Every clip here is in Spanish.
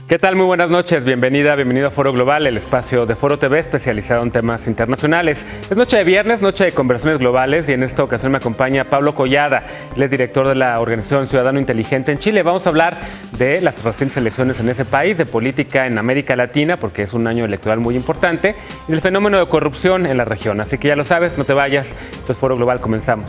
¿Qué tal? Muy buenas noches. Bienvenido a Foro Global, el espacio de Foro TV especializado en temas internacionales. Es noche de viernes, noche de conversaciones globales, y en esta ocasión me acompaña Pablo Collada. Él es director de la organización Ciudadano Inteligente en Chile. Vamos a hablar de las recientes elecciones en ese país, de política en América Latina, porque es un año electoral muy importante, y del fenómeno de corrupción en la región. Así que ya lo sabes, no te vayas. Esto es Foro Global, comenzamos.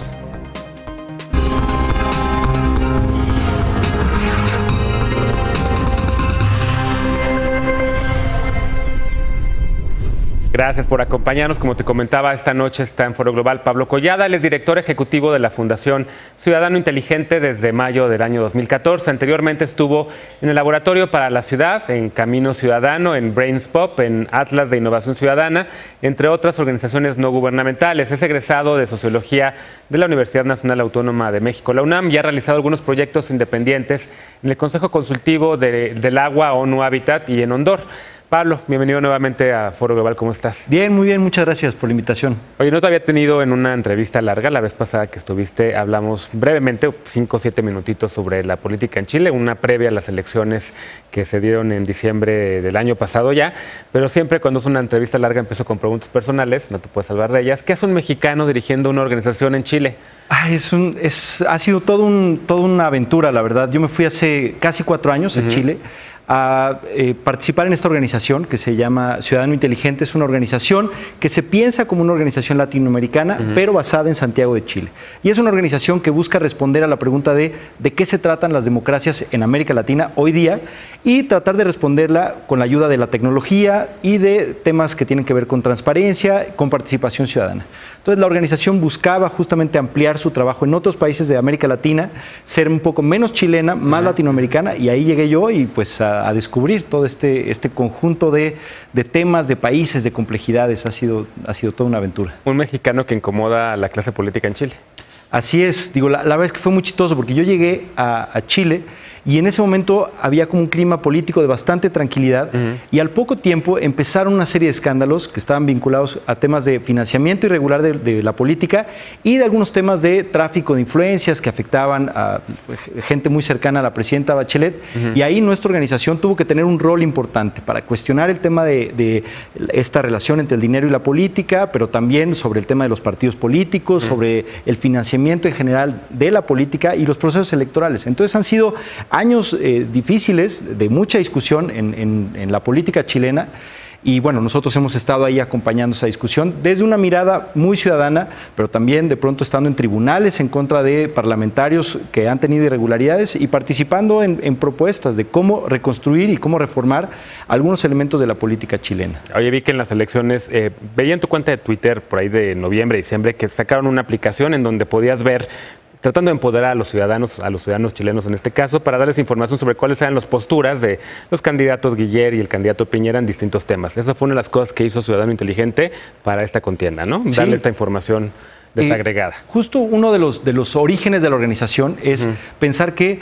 Gracias por acompañarnos. Como te comentaba, esta noche está en Foro Global Pablo Collada. Él es director ejecutivo de la Fundación Ciudadano Inteligente desde mayo del año 2014. Anteriormente estuvo en el Laboratorio para la Ciudad, en Camino Ciudadano, en BrainsPop, en Atlas de Innovación Ciudadana, entre otras organizaciones no gubernamentales. Es egresado de Sociología de la Universidad Nacional Autónoma de México, la UNAM, y ha realizado algunos proyectos independientes en el Consejo Consultivo del Agua, ONU Habitat y en Ondor. Pablo, bienvenido nuevamente a Foro Global, ¿cómo estás? Bien, muy bien, muchas gracias por la invitación. Oye, no te había tenido en una entrevista larga, la vez pasada que estuviste hablamos brevemente, 5 o 7 minutitos sobre la política en Chile, una previa a las elecciones que se dieron en diciembre del año pasado ya, pero siempre cuando es una entrevista larga empiezo con preguntas personales, no te puedes salvar de ellas. ¿Qué hace un mexicano dirigiendo una organización en Chile? Ha sido toda una aventura, la verdad. Yo me fui hace casi 4 años a Chile a participar en esta organización que se llama Ciudadano Inteligente. Es una organización que se piensa como una organización latinoamericana, pero basada en Santiago de Chile. Y es una organización que busca responder a la pregunta de qué se tratan las democracias en América Latina hoy día y tratar de responderla con la ayuda de la tecnología y de temas que tienen que ver con transparencia, con participación ciudadana. Entonces, la organización buscaba justamente ampliar su trabajo en otros países de América Latina, ser un poco menos chilena, más latinoamericana, y ahí llegué yo y pues a descubrir todo este conjunto de temas, de países, de complejidades. Ha sido toda una aventura. Un mexicano que incomoda a la clase política en Chile. Así es, digo, la verdad es que fue muy chistoso porque yo llegué a Chile y en ese momento había como un clima político de bastante tranquilidad y al poco tiempo empezaron una serie de escándalos que estaban vinculados a temas de financiamiento irregular de la política y de algunos temas de tráfico de influencias que afectaban a gente muy cercana a la presidenta Bachelet, y ahí nuestra organización tuvo que tener un rol importante para cuestionar el tema de esta relación entre el dinero y la política, pero también sobre el tema de los partidos políticos, sobre el financiamiento en general de la política y los procesos electorales. Entonces han sido años difíciles, de mucha discusión en la política chilena, y bueno, nosotros hemos estado ahí acompañando esa discusión desde una mirada muy ciudadana, pero también de pronto estando en tribunales en contra de parlamentarios que han tenido irregularidades y participando en propuestas de cómo reconstruir y cómo reformar algunos elementos de la política chilena. Oye, vi que en las elecciones, veía en tu cuenta de Twitter por ahí de noviembre, diciembre, que sacaron una aplicación en donde podías ver, tratando de empoderar a los ciudadanos chilenos en este caso, para darles información sobre cuáles eran las posturas de los candidatos Guiller y el candidato Piñera en distintos temas. Esa fue una de las cosas que hizo Ciudadano Inteligente para esta contienda, ¿no? Sí. Darle esta información desagregada. Justo uno de los orígenes de la organización es pensar que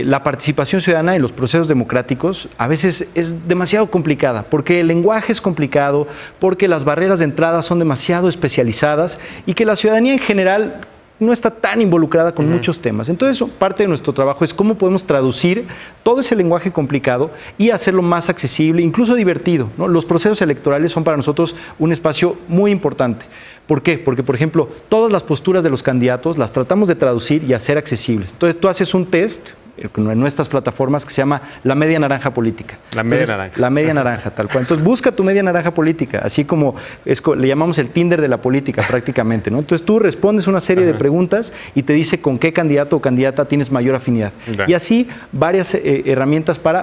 la participación ciudadana en los procesos democráticos a veces es demasiado complicada, porque el lenguaje es complicado, porque las barreras de entrada son demasiado especializadas y que la ciudadanía en general no está tan involucrada con muchos temas. Entonces, parte de nuestro trabajo es cómo podemos traducir todo ese lenguaje complicado y hacerlo más accesible, incluso divertido, ¿no? Los procesos electorales son para nosotros un espacio muy importante. ¿Por qué? Porque, por ejemplo, todas las posturas de los candidatos las tratamos de traducir y hacer accesibles. Entonces, tú haces un test en nuestras plataformas que se llama la media naranja política. La media naranja. La media naranja, tal cual. Entonces, busca tu media naranja política, así como le llamamos el Tinder de la política prácticamente, ¿no? Entonces, tú respondes una serie de preguntas y te dice con qué candidato o candidata tienes mayor afinidad. Y así, varias herramientas para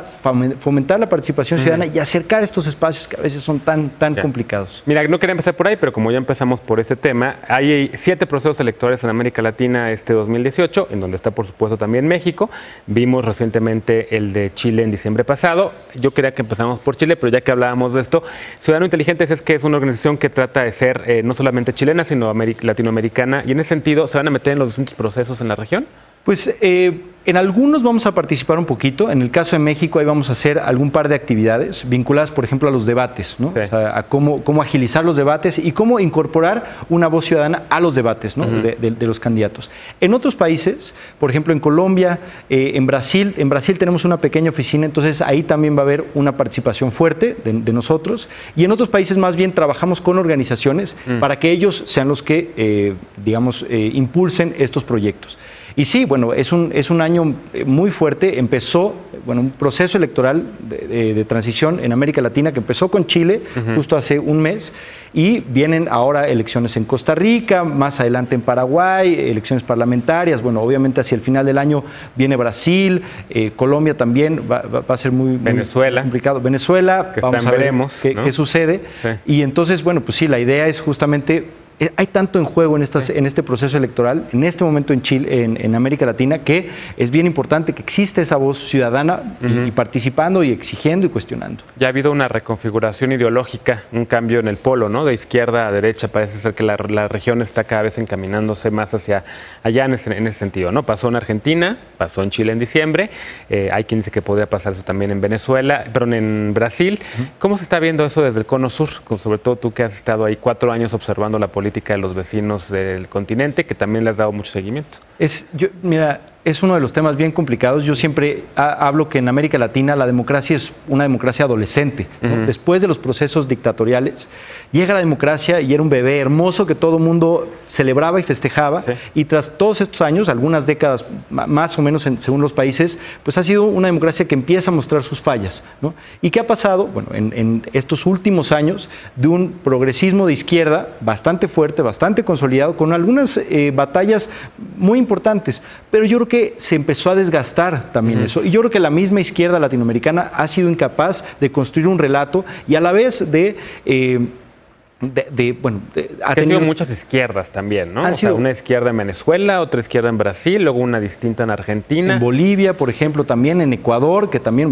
fomentar la participación ciudadana y acercar estos espacios que a veces son tan complicados. Mira, no quería empezar por ahí, pero como ya empezamos por ese tema, hay 7 procesos electorales en América Latina este 2018, en donde está, por supuesto, también México. Vimos recientemente el de Chile en diciembre pasado. Yo quería que empezáramos por Chile, pero ya que hablábamos de esto, Ciudadano Inteligente es que es una organización que trata de ser no solamente chilena, sino latinoamericana, y en ese sentido, ¿se van a meter en los distintos procesos en la región? Pues en algunos vamos a participar un poquito. En el caso de México, ahí vamos a hacer algún par de actividades vinculadas, por ejemplo, a los debates, ¿no? Sí. O sea, a cómo agilizar los debates y cómo incorporar una voz ciudadana a los debates, ¿no? de los candidatos. En otros países, por ejemplo, en Colombia, en Brasil tenemos una pequeña oficina, entonces ahí también va a haber una participación fuerte de nosotros. Y en otros países más bien trabajamos con organizaciones para que ellos sean los que, impulsen estos proyectos. Y sí, bueno, es un año muy fuerte. Empezó, un proceso electoral de transición en América Latina que empezó con Chile justo hace un mes y vienen ahora elecciones en Costa Rica, más adelante en Paraguay, elecciones parlamentarias. Bueno, obviamente hacia el final del año viene Brasil, Colombia también va a ser muy complicado. Venezuela, que vamos a ver qué sucede. Sí. Y entonces, bueno, pues sí, la idea es justamente... Hay tanto en juego en este proceso electoral, en este momento en Chile, en América Latina, que es bien importante que exista esa voz ciudadana y participando y exigiendo y cuestionando. Ya ha habido una reconfiguración ideológica, un cambio en el polo, ¿no? De izquierda a derecha. Parece ser que la región está cada vez encaminándose más hacia allá en ese sentido, ¿no? Pasó en Argentina, pasó en Chile en diciembre. Hay quien dice que podría pasar eso también en Venezuela, pero en Brasil. ¿Cómo se está viendo eso desde el Cono Sur? Sobre todo tú que has estado ahí 4 años observando la política de los vecinos del continente, que también le has dado mucho seguimiento. Mira, es uno de los temas bien complicados. Yo siempre hablo que en América Latina la democracia es una democracia adolescente, ¿no? Después de los procesos dictatoriales, llega la democracia y era un bebé hermoso que todo el mundo celebraba y festejaba. Sí. Y tras todos estos años, algunas décadas más o menos según los países, pues ha sido una democracia que empieza a mostrar sus fallas, ¿no? ¿Y qué ha pasado? Bueno, en estos últimos años de un progresismo de izquierda bastante fuerte, bastante consolidado, con algunas batallas muy importantes, pero yo creo que se empezó a desgastar también eso. Y yo creo que la misma izquierda latinoamericana ha sido incapaz de construir un relato y a la vez ha tenido muchas izquierdas también, ¿no? O sea, una izquierda en Venezuela, otra izquierda en Brasil, luego una distinta en Argentina. En Bolivia, por ejemplo, también en Ecuador, que también,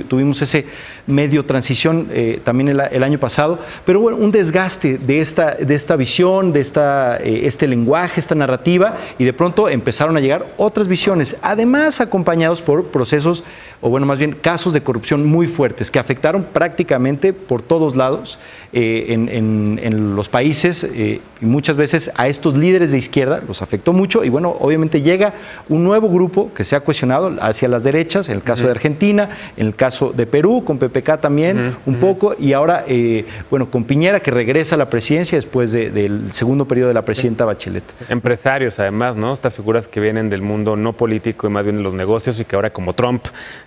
tuvimos ese medio transición también el año pasado, pero bueno, un desgaste de esta visión, de este lenguaje, esta narrativa, y de pronto empezaron a llegar otras visiones, además acompañados por procesos, más bien casos de corrupción muy fuertes, que afectaron prácticamente por todos lados en los países y muchas veces a estos líderes de izquierda los afectó mucho y bueno, obviamente llega un nuevo grupo que se ha cuestionado hacia las derechas, en el caso de Argentina, en el caso de Perú, con PPK también un poco y ahora, con Piñera que regresa a la presidencia después del segundo periodo de la presidenta Bachelet. Empresarios además, ¿no? Estas figuras que vienen del mundo no político y más bien de los negocios y que ahora como Trump,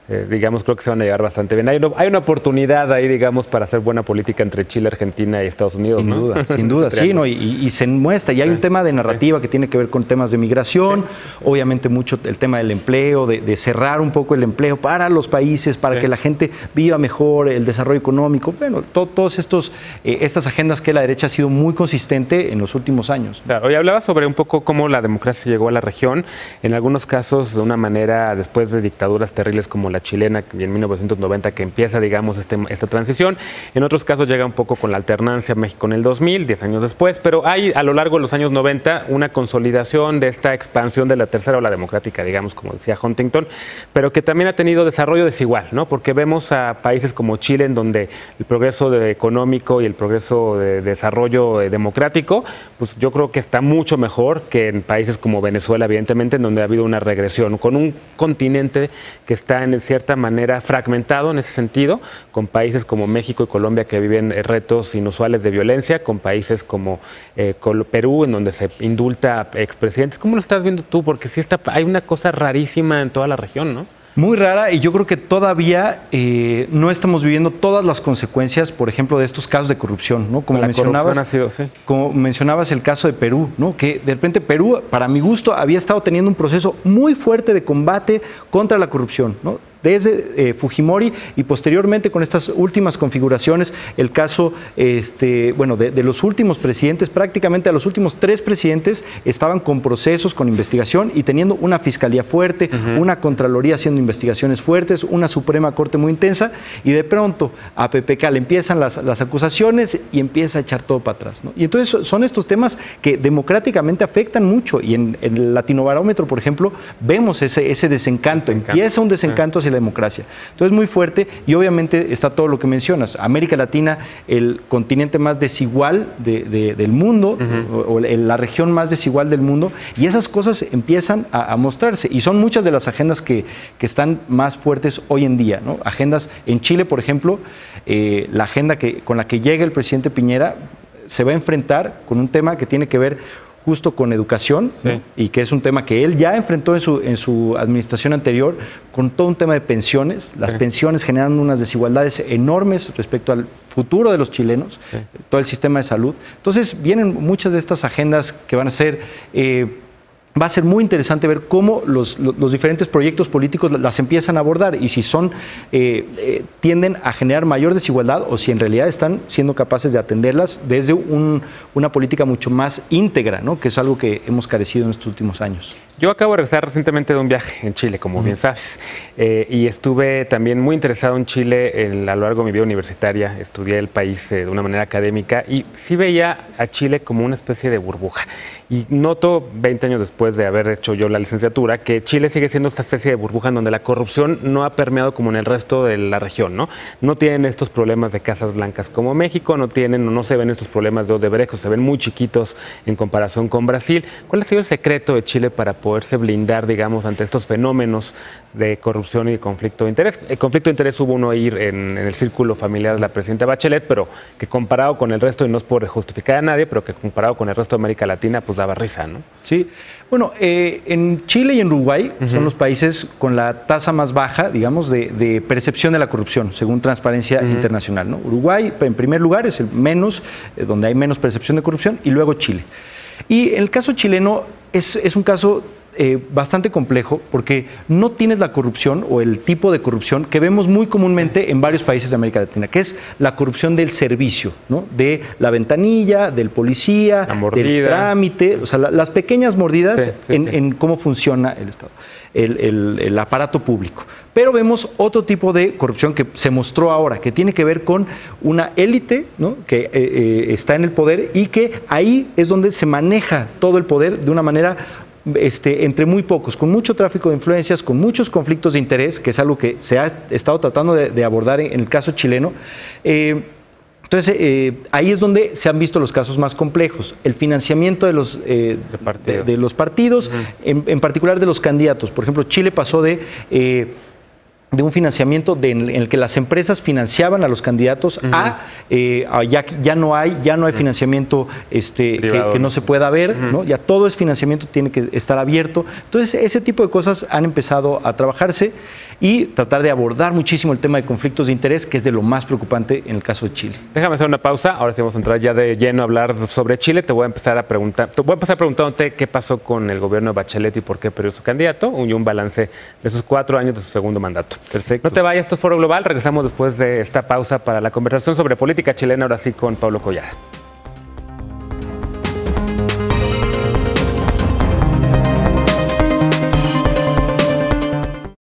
creo que se van a llevar bastante bien. Hay una oportunidad ahí, digamos, para hacer buena política entre Chile, Argentina y Estados Unidos, sin ¿no? duda, sin duda, sí, ¿no? Y se muestra, y hay un tema de narrativa que tiene que ver con temas de migración, obviamente mucho el tema del empleo, de cerrar un poco el empleo para los países, para que la gente viva mejor, el desarrollo económico, todos estas agendas que la derecha ha sido muy consistente en los últimos años. Claro, hoy hablaba sobre un poco cómo la democracia llegó a la región, en algunos casos de una manera después de dictaduras terribles como la chilena y en 1990 que empieza, digamos, esta transición, en otros casos llega un poco con la alternancia México en el 2000, 10 años después, pero hay a lo largo de los años 90 una consolidación de esta expansión de la tercera ola democrática, digamos, como decía Huntington, pero que también ha tenido desarrollo desigual, ¿no? Porque vemos a países como Chile en donde el progreso económico y el progreso de desarrollo democrático, pues yo creo que está mucho mejor que en países como Venezuela, evidentemente, en donde ha habido una regresión, con un continente que está en cierta manera fragmentado en ese sentido, con países como México y Colombia que viven retos inusuales de violencia, con países como Perú, en donde se indulta a expresidentes. ¿Cómo lo estás viendo tú? Porque sí hay una cosa rarísima en toda la región, ¿no? Muy rara, y yo creo que todavía no estamos viviendo todas las consecuencias, por ejemplo, de estos casos de corrupción, ¿no? Como mencionabas el caso de Perú, ¿no? Que de repente Perú, para mi gusto, había estado teniendo un proceso muy fuerte de combate contra la corrupción, ¿no? desde Fujimori y posteriormente con estas últimas configuraciones, el caso de los últimos presidentes, prácticamente a los últimos 3 presidentes estaban con procesos, con investigación y teniendo una fiscalía fuerte, una Contraloría haciendo investigaciones fuertes, una Suprema Corte muy intensa, y de pronto a PPK le empiezan las acusaciones y empieza a echar todo para atrás, ¿no? Y entonces son estos temas que democráticamente afectan mucho, y en el Latinobarómetro, por ejemplo, vemos ese desencanto. Empieza un desencanto hacia la democracia. Entonces muy fuerte, y obviamente está todo lo que mencionas. América Latina, el continente más desigual del mundo, o la región más desigual del mundo, y esas cosas empiezan a mostrarse, y son muchas de las agendas que están más fuertes hoy en día, ¿no? Agendas en Chile, por ejemplo, la agenda con la que llega el presidente Piñera se va a enfrentar con un tema que tiene que ver justo con educación, ¿no? Y que es un tema que él ya enfrentó en su administración anterior, con todo un tema de pensiones. Las pensiones generan unas desigualdades enormes respecto al futuro de los chilenos, todo el sistema de salud. Entonces vienen muchas de estas agendas que van a ser... va a ser muy interesante ver cómo los diferentes proyectos políticos las empiezan a abordar, y si tienden a generar mayor desigualdad o si en realidad están siendo capaces de atenderlas desde una política mucho más íntegra, ¿no? Que es algo que hemos carecido en estos últimos años. Yo acabo de regresar recientemente de un viaje en Chile, como bien sabes, y estuve también muy interesado en Chile a lo largo de mi vida universitaria. Estudié el país de una manera académica y sí veía a Chile como una especie de burbuja. Y noto, 20 años después de haber hecho yo la licenciatura, que Chile sigue siendo esta especie de burbuja en donde la corrupción no ha permeado como en el resto de la región, ¿no? No tienen estos problemas de casas blancas como México, no se ven estos problemas de Odebrecht, se ven muy chiquitos en comparación con Brasil. ¿Cuál ha sido el secreto de Chile para poderse blindar, digamos, ante estos fenómenos de corrupción y de conflicto de interés? El conflicto de interés hubo uno ahí en el círculo familiar de la presidenta Bachelet, pero que comparado con el resto, y no es por justificar a nadie, pero que comparado con el resto de América Latina, pues daba risa, ¿no? Sí, bueno, en Chile y en Uruguay son los países con la tasa más baja, digamos, de percepción de la corrupción, según Transparencia Internacional, ¿no? Uruguay, en primer lugar, es el donde hay menos percepción de corrupción, y luego Chile. Y en el caso chileno es un caso bastante complejo, porque no tienes la corrupción o el tipo de corrupción que vemos muy comúnmente en varios países de América Latina, que es la corrupción del servicio, ¿no? De la ventanilla, del policía, del trámite, o sea, las pequeñas mordidas en cómo funciona el Estado, el aparato público. Pero vemos otro tipo de corrupción que se mostró ahora, que tiene que ver con una élite, ¿no? Que está en el poder, y que ahí es donde se maneja todo el poder de una manera entre muy pocos, con mucho tráfico de influencias, con muchos conflictos de interés, que es algo que se ha estado tratando de abordar en el caso chileno. Entonces, ahí es donde se han visto los casos más complejos. El financiamiento de los partidos, en particular de los candidatos. Por ejemplo, Chile pasó de un financiamiento en el que las empresas financiaban a los candidatos ya no hay financiamiento que no se pueda ver, ¿no? Ya todo es financiamiento, tiene que estar abierto. Entonces, ese tipo de cosas han empezado a trabajarse y tratar de abordar muchísimo el tema de conflictos de interés, que es de lo más preocupante en el caso de Chile. Déjame hacer una pausa, ahora sí vamos a entrar ya de lleno a hablar sobre Chile. Te voy a empezar preguntándote qué pasó con el gobierno de Bachelet y por qué perdió su candidato, y un balance de esos 4 años de su segundo mandato. Perfecto. No te vayas, esto es Foro Global, regresamos después de esta pausa para la conversación sobre política chilena, ahora sí con Pablo Collada.